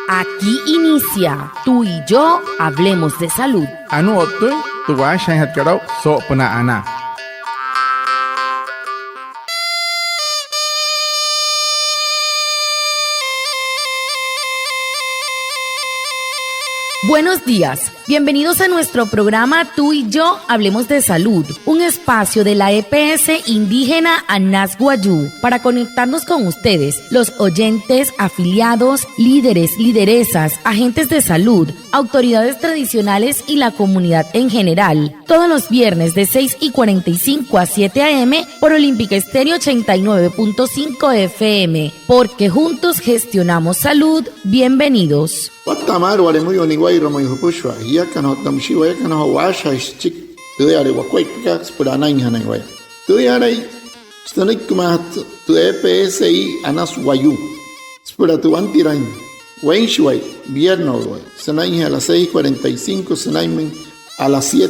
Aquí inicia Tú y yo hablemos de salud. Anu otu tuwa shanhat karau so pena ana. Buenos días, bienvenidos a nuestro programa Tú y yo hablemos de salud, un espacio de la EPS indígena Anas Guayú para conectarnos con ustedes, los oyentes, afiliados, líderes, lideresas, agentes de salud, autoridades tradicionales y la comunidad en general, todos los viernes de 6:45 a 7 a.m. por Olímpica Estéreo 89.5 FM, porque juntos gestionamos salud. Bienvenidos. Watamar wale muy oniguay romoy hupushwa ya kano tamshiwa ya kano washa chik tuyare wakwai pika spurana inhana way tuyare stanik kumat tu EPSI Anas Guayú spura tu antirain wenshway viernes sanai a las 6:45 sanai a las 7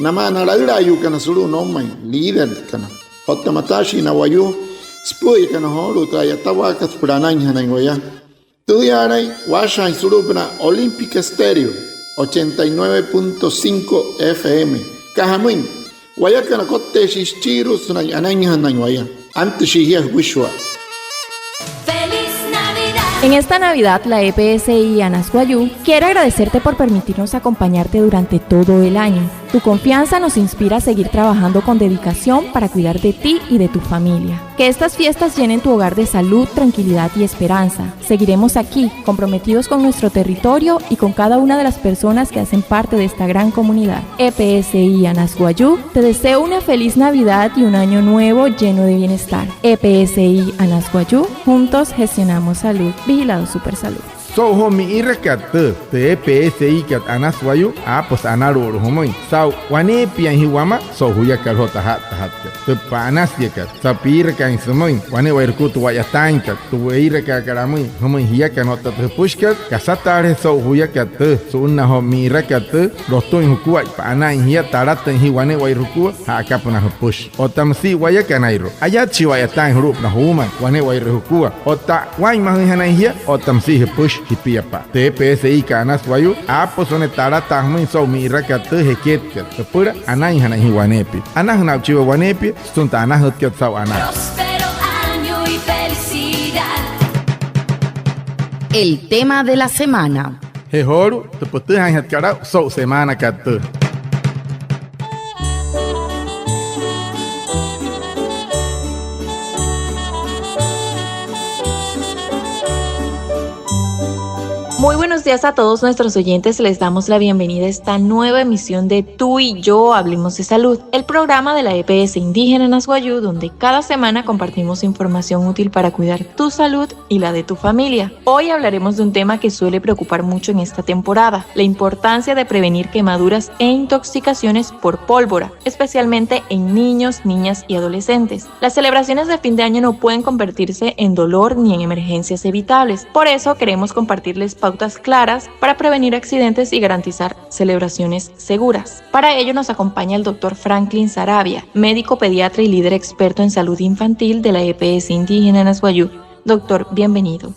namana la yu kana suru no mai líder kana hotamatashi na Guayú spuy kana holu tayatawa ka spurana inhana way Tuyaray, Washa y Surupna, Olímpica Estéreo, 89.5 FM. Cajamuin, Guayacana Cote Shichiru, Sunay Anaña Nañuaya, antes Shihia Wishwa. En esta Navidad, la EPSI Anas Guayú quiere agradecerte por permitirnos acompañarte durante todo el año. Tu confianza nos inspira a seguir trabajando con dedicación para cuidar de ti y de tu familia. Que estas fiestas llenen tu hogar de salud, tranquilidad y esperanza. Seguiremos aquí, comprometidos con nuestro territorio y con cada una de las personas que hacen parte de esta gran comunidad. EPSI Anas Guayú te deseo una feliz Navidad y un año nuevo lleno de bienestar. EPSI Anas Guayú, juntos gestionamos salud. Vigilado Supersalud. So homi irakat te EPSI kat Anas Guayú apos anaru homoy. Sau wane pian hiwama so huya kal hota hat te panas yakat. Sa pira kan semoy wane wairku tu waya tanka tu iraka karamoy homoy hiya kan hota te pushkat kasatare so huya kat so unna homi irakat rostoin hukua pana hiya taratan hiwane wairku ha kapuna push. Otamsi waya kanairo. Ayat chi waya tan hurup na huma wane wairku. Ota wai mahana hiya otamsi push hipiapa te EPSI Anas Guayú apos one tarata muy so mi rakat heket te pura anai hana hiwanepi anah na chiwa wanepi stunta anah hotket saw anah. Próspero año y felicidad. El tema de la semana. He horu te putu han het kara so semana kat. Muy buenos días a todos nuestros oyentes, les damos la bienvenida a esta nueva emisión de Tú y yo hablemos de salud, el programa de la EPS indígena Anas Guayú, donde cada semana compartimos información útil para cuidar tu salud y la de tu familia. Hoy hablaremos de un tema que suele preocupar mucho en esta temporada, la importancia de prevenir quemaduras e intoxicaciones por pólvora, especialmente en niños, niñas y adolescentes. Las celebraciones de fin de año no pueden convertirse en dolor ni en emergencias evitables, por eso queremos compartirles pautas claras para prevenir accidentes y garantizar celebraciones seguras. Para ello nos acompaña el Dr. Franklin Saravia, médico pediatra y líder experto en salud infantil de la EPS indígena Anas Guayú. Doctor, bienvenido.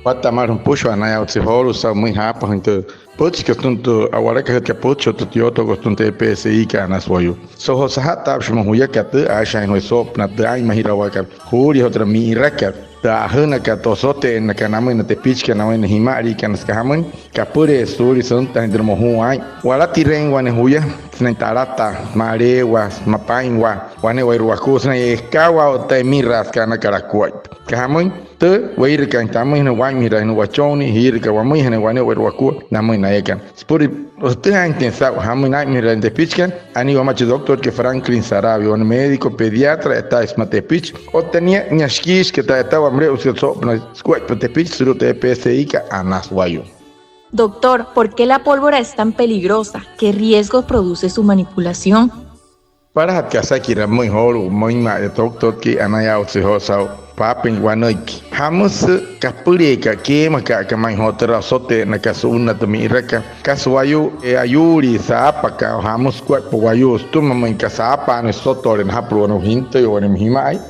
Watamar un pusho anaya utsiholu sa muy hapa gente. Puch que tuntu awara que pucho tutioto costunte EPSI Anas Guayú. So hosahata shmo huya que te asha no sopna de ay mahira waka. Huri otra mi rakat. Ta hana ka tosote na kanamo na te pitch ka na wen himari kan skahamun ka pure suri son ta ndro mohuai wala tiren wane huya sna tarata marewa mapain wa wane wairu ku sna eskawa o te miras kana karakuai kahamun te wair kan tamu na wa mira no wachoni hir ka wa muy hene wane wairu ku na muy na ekan spuri usted ha intensado hamun na mira de pitch kan ani wa mach doctor que Franklin Saravia un médico pediatra está esmate pitch o tenía nyashkish que ta estaba Doctor, ¿por qué la pólvora es tan peligrosa? ¿Qué riesgos produce su manipulación? Para que se quiera muy horo, muy mal, doctor que anaya otsihosa, papin guanoiki. Hamus kapurika que maka kamai hotra sote na kasuna tumiraka. Kaswayu ayuri saapaka hamus cuerpo guayus, tu mamá en casapa no sotor en hapro no hinto y en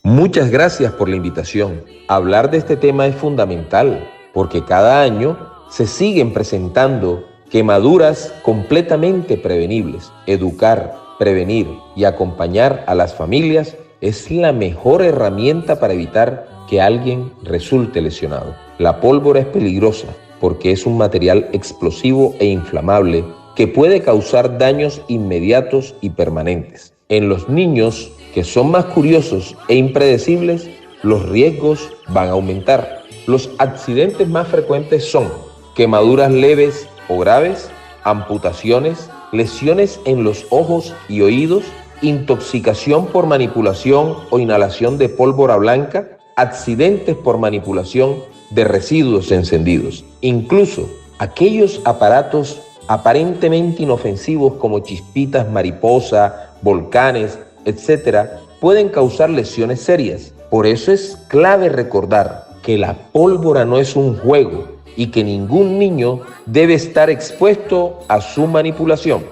Muchas gracias por la invitación. Hablar de este tema es fundamental. porque cada año se siguen presentando quemaduras completamente prevenibles. Educar, prevenir y acompañar a las familias es la mejor herramienta para evitar que alguien resulte lesionado. La pólvora es peligrosa porque es un material explosivo e inflamable que puede causar daños inmediatos y permanentes. En los niños que son más curiosos e impredecibles, los riesgos van a aumentar. Los accidentes más frecuentes son quemaduras leves o graves, amputaciones, lesiones en los ojos y oídos, intoxicación por manipulación o inhalación de pólvora blanca, accidentes por manipulación de residuos encendidos. Incluso aquellos aparatos aparentemente inofensivos como chispitas mariposa, volcanes, etc., pueden causar lesiones serias. Por eso es clave recordar que la pólvora no es un juego y que ningún niño debe estar expuesto a su manipulación.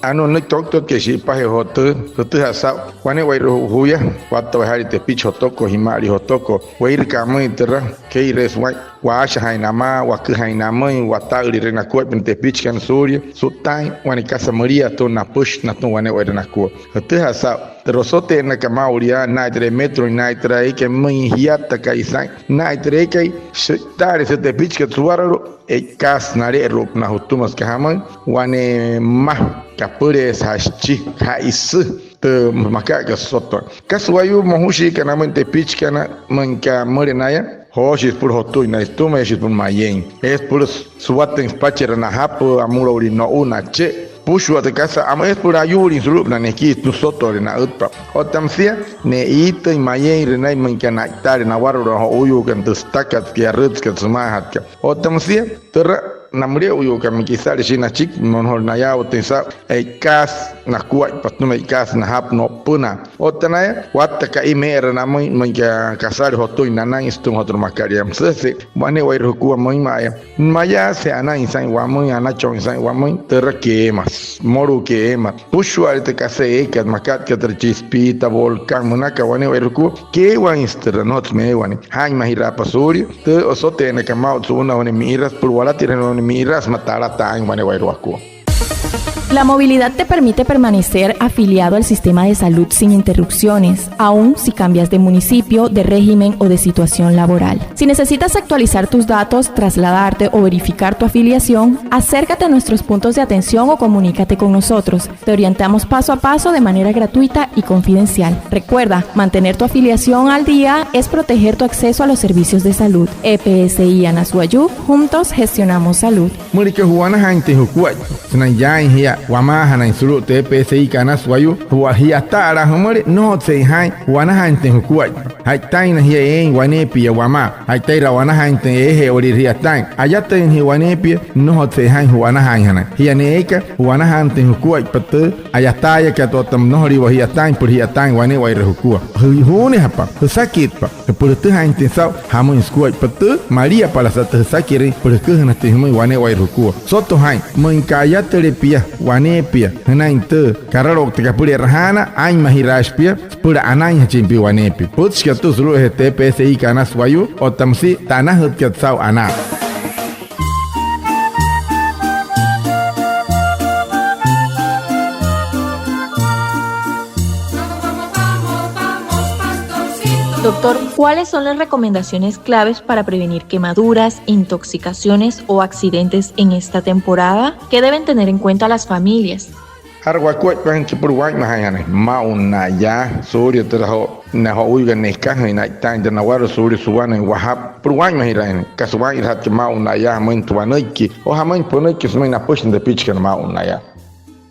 Ano no tocto que si paje hotu hasa wane wairu huya wato hari te picho toko himari hotoko wair kamai terra keires wai washa hainama waku hainamai watauri rena kuat bente pich kan surya sutai wane casa maria to na push na to wane wairu na kuat hotu hasa terosote na kamauria na tre metro na tre ke mai hiata kaisai na tre kai tare se te pich ka suararo e kas na re rop na hotumas ka hamai wane ma kapures haschi hais te maka ke soto kaswayu mohushi kana mente pitch kana manka morenaya hoshi por hotu na estuma es por mayen es por suaten spachera na hapo amuro no una che pushu ate casa ama es por ayuri sulup na neki tu soto na utpa otamsia ne ita mayen renai manka na tare na waro ho uyu kan destakat ke ruts ke smahat ke otamsia ter namria uyu kami kisar sina chik monhol na ya otensa e kas na kuat patno me kas na hap no puna otanaya watta ka imera na mai manga kasar hoto inana istum hotor makariam sese bane wai ruku mai maya se ana insan wa mai ana chong insan wa mai terke mas moru ke ma pushu arte kase ekat makat ka terchispita volcan munaka wane wai ruku ke wa instra not me wani han mahira pasuri te osote na kamau tsuna wane miras por wala tirano miras matara tan wane wai ruku. La movilidad te permite permanecer afiliado al sistema de salud sin interrupciones, aun si cambias de municipio, de régimen o de situación laboral. Si necesitas actualizar tus datos, trasladarte o verificar tu afiliación, acércate a nuestros puntos de atención o comunícate con nosotros. Te orientamos paso a paso de manera gratuita y confidencial. Recuerda, mantener tu afiliación al día es proteger tu acceso a los servicios de salud. EPSI Anasguayú, juntos gestionamos salud. Wama hana insuru te PSI kana swayu wa hiya tara humore no te hai wana hante hukuai hai taina hiya en wanepi wama hai taira wana hante ehe ori hiya tain ayata en hiya wanepi no te hai wana hana hiya neeka wana hante hukuai patu ayata ya ka totam no ri wa hiya tain wane wa hukua hune hapa sakit pa por tu hante sa hamu skuai patu maria pala sa te sakiri por ku hana te humi wane wa hukua soto hai munkaya terapia wanepia hanainte kararo tekapuri rahana ain mahiraspia pura anai chimpi wanepi putska tu suru TPSI kana swayu otamsi tanah hutkat sau ana. Doctor, ¿cuáles son las recomendaciones claves para prevenir quemaduras, intoxicaciones o accidentes en esta temporada? ¿Qué deben tener en cuenta las familias? Harwakwet pan chipurwai mahayane mauna ya surya traho na hoiga nekah na tain na waro surya suwana wahap purwai mahirane kaswai hat mauna ya mentuaniki o hamain poniki smaina pushin de pichkan mauna ya.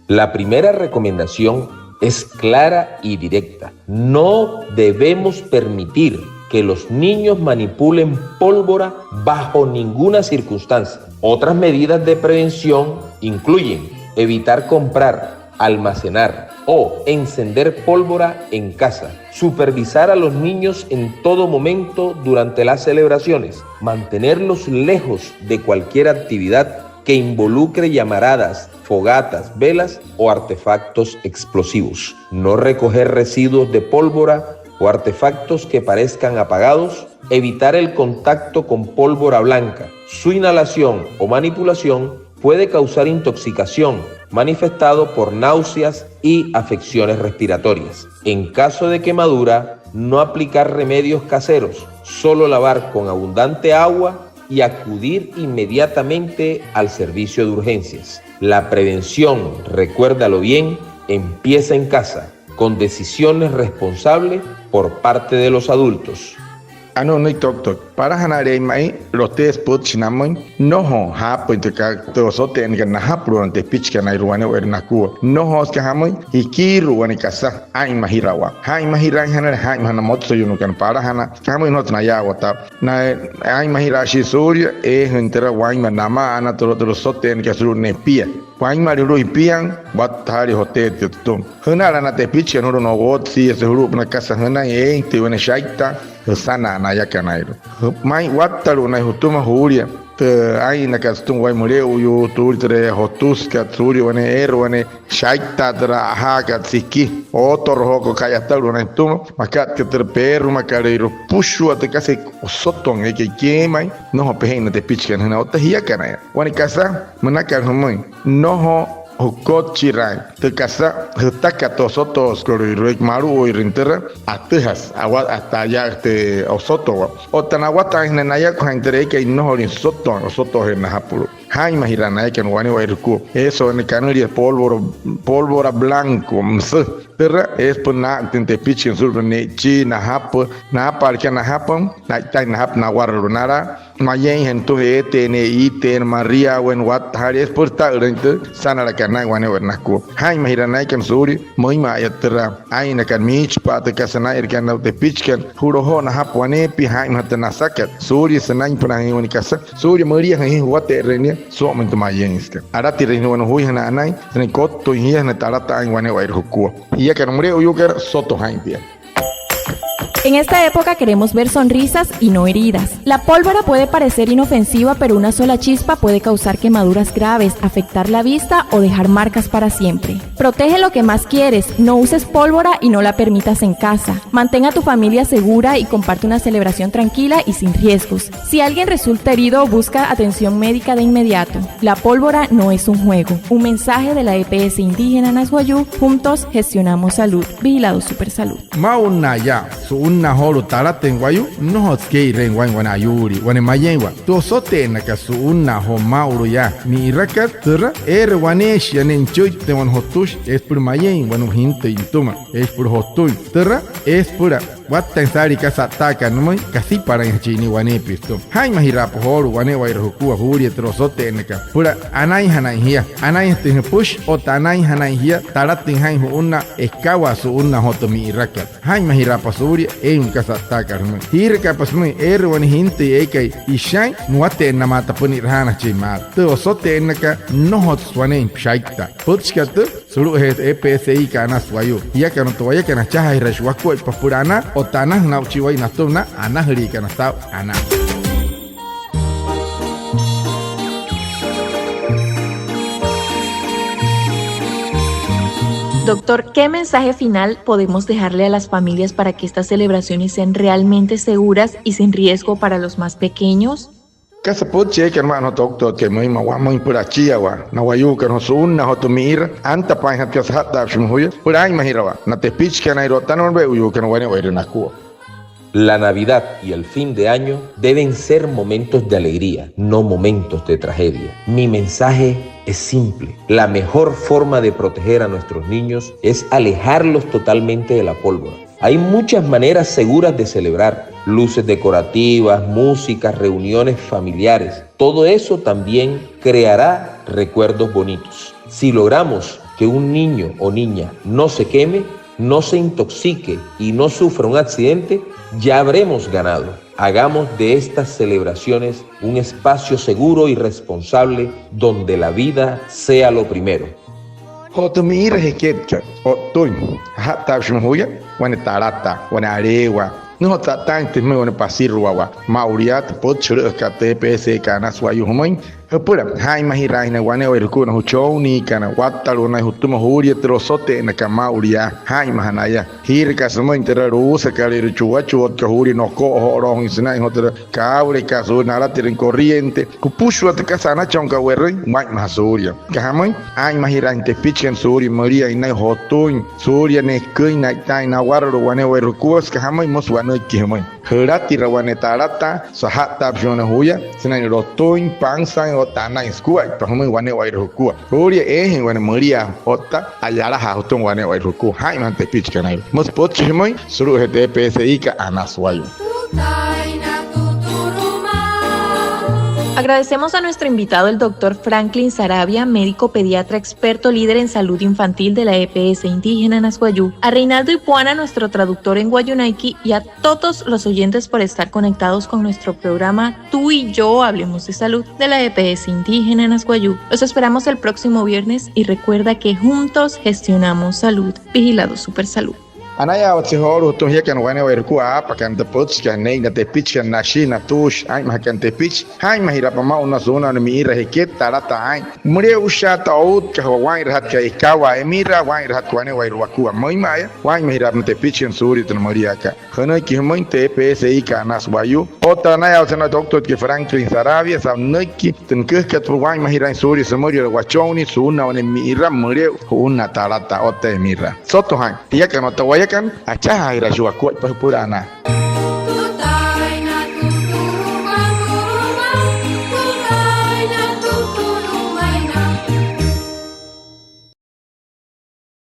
La primera recomendación es clara y directa. No debemos permitir que los niños manipulen pólvora bajo ninguna circunstancia. Otras medidas de prevención incluyen evitar comprar, almacenar o encender pólvora en casa, supervisar a los niños en todo momento durante las celebraciones, mantenerlos lejos de cualquier actividad que involucre llamaradas, fogatas, velas o artefactos explosivos. No recoger residuos de pólvora o artefactos que parezcan apagados evitar el contacto con pólvora blanca. Su inhalación o manipulación puede causar intoxicación, manifestado por náuseas y afecciones respiratorias. En caso de quemadura, no aplicar remedios caseros, solo lavar con abundante agua y acudir inmediatamente al servicio de urgencias. La prevención, recuérdalo bien, empieza en casa, con decisiones responsables por parte de los adultos. Ano no tok para hanare mai rotes put chinamon no ho ha point ka to sote en na ha pro ante pitch ka nai ruane wer na ku no ho ska hamoy iki ruane kasa ai mahirawa hai mahira hanare hai mahana motso yunu kan para hana hamoy not na ya wata na ai mahira shi surya e hentera wai manama ana to sote en ka suru ne pia wai mari ru pian wat hari hote tum hana na te pitch no no got si se ru na kasa hana e te wana shaita sana na ya kanairo mai wataru na hutuma huria te ai na kastum wai mure uyu turtre hotus ka turi wane wane shaita tra ha ka tsiki otor hoko kaya taru na tuma makat ke terperu makareiro pushu ate kase soton e ke mai no ho pehin te pichkan na ota hiya kana wani kasa manaka homoy no ho Hukochirai, te casa, hutaka tosotos, cloriroic maru y rintera, atejas, agua hasta allá te osoto, o tanawata en naya con entre que no horin soto, osoto en Japuro. Hai mahirana que no wani wairuku. Eso en el canal de pólvora blanco, terra es por na tente pitch en sur ne chi na hap na parque na hapon, na tai na hap na warunara. Mayen hentu etene iten Maria wen wat haris por ta rente sana la kana wane wernaku hai mahirana kan suri moi ma yatra ai na kan mich pa te kasana er kan te pitchkan huro na hapwane pi hai matna sakat suri sanai puna ni kasa suri Maria hai wate renia so mento mayen iska arati reni wan hui hana anai ne kotto hiya na tarata ai wane wair hukku hiya kan mure uyuker soto hai pia. En esta época queremos ver sonrisas y no heridas. La pólvora puede parecer inofensiva, pero una sola chispa puede causar quemaduras graves, afectar la vista o dejar marcas para siempre. Protege lo que más quieres, no uses pólvora y no la permitas en casa. Mantén a tu familia segura y comparte una celebración tranquila y sin riesgos. Si alguien resulta herido, busca atención médica de inmediato. La pólvora no es un juego. Un mensaje de la EPS indígena Nasguayú. Juntos gestionamos salud. Vigilado Supersalud. Maunaya, una holo taraten guayu no hoskei ren wan ayuri wan mayenwa to sote na kasu una ho mauro ya mi rakat tra wanesh yanen choy te wan hotush es por mayen wan hinte intuma es por hotuy tra es pura Watan sari kasa taka nomoi kasi para en chini wane pisto. Hai mahira pohoro wane wair hukua huri trosote neka. Pura anai hanai hia. Anai tin push o tanai hanai hia taratin hai una eskawa su una hotomi irakat. Hai mahira pasuri un kasa taka nomoi. Hirka pasmui wane hinte ekai ishai nuate namata puni rahana chimar. Trosote neka no hot swane shaita. Putskatu suru EPSI kana swayo. Ya kana toya kana chaha irashwako papurana o tanah na uchiwai na tumna ana hri kana sa ana. Doctor, ¿qué mensaje final podemos dejarle a las familias para que estas celebraciones sean realmente seguras y sin riesgo para los más pequeños? Kasa poche kan ma no doctor ke mai ma wa mai pura chia wa na wayu kan sun na hotumir anta pa hat kas hat da shum hoye pura ai mahirawa na te pitch kan ai rotan on be uyu kan wane waire na ku. La Navidad y el fin de año deben ser momentos de alegría, no momentos de tragedia. Mi mensaje es simple. La mejor forma de proteger a nuestros niños es alejarlos totalmente de la pólvora. Hay muchas maneras seguras de celebrar. Luces decorativas, música, reuniones familiares. Todo eso también creará recuerdos bonitos. Si logramos que un niño o niña no se queme, no se intoxique y no sufra un accidente, ya habremos ganado. Hagamos de estas celebraciones un espacio seguro y responsable donde la vida sea lo primero. Hotumir heketka o toy hatta shum hoya wane tarata wane arewa no ta tante me wane pasirwa wa mauriat pot churu ka TPS kana swayu homoy Hepura hai mahirai na wane wa ruku na huchou ni kana watalu na hutuma huria trosote na kama uria hai mahanaya hirka samo interaru sakali ruchua chuot ka huri no ko horong isna hotra kaure ka so na la tiren corriente kupushu at kasana chonka werri mai mahasuria kahamoi ai mahirai te pichen suri maria ina hotun suria ne kuin na tai na waru wane wa ruku kahamoi mos wane kihmoi herati rawane tarata sahata pjona huya sina rotoin pangsa tanah skuai pahumai wane wai rukua horia wane maria otta ayala ha hutong wane wai ruku hai man te pitch kanai mos pot chimoi suru hete PSI ka anaswayo. Agradecemos a nuestro invitado, el doctor Franklin Saravia, médico pediatra experto líder en salud infantil de la EPS indígena Nasguayú, a Reinaldo Ipuana, nuestro traductor en Guayunaiki, y a todos los oyentes por estar conectados con nuestro programa Tú y Yo Hablemos de Salud de la EPS indígena Nasguayú. Los esperamos el próximo viernes y recuerda que juntos gestionamos salud. Vigilado Super Salud. Anaya watsihoro to hikan wane wa ruku apa kan te pots kan nei na te pitch kan nashina tush ai ma kan te pitch hai ma hira pama una zona na mira hiket tarata ai mure usha taut ka wa rahat ka ikawa emira wa rahat wane wa ruku mai mai wa ma hira te pitch kan suri tan maria ka khana ki mai te PSI ka Nasguayú otra naya watsana doctor ke Franklin Saravia sa neki ten ke ka wa ma hira suri samoria wa choni suna wane mira mure una tarata ote mira soto hai ya kan kan acha haira jua kuat pahupurana.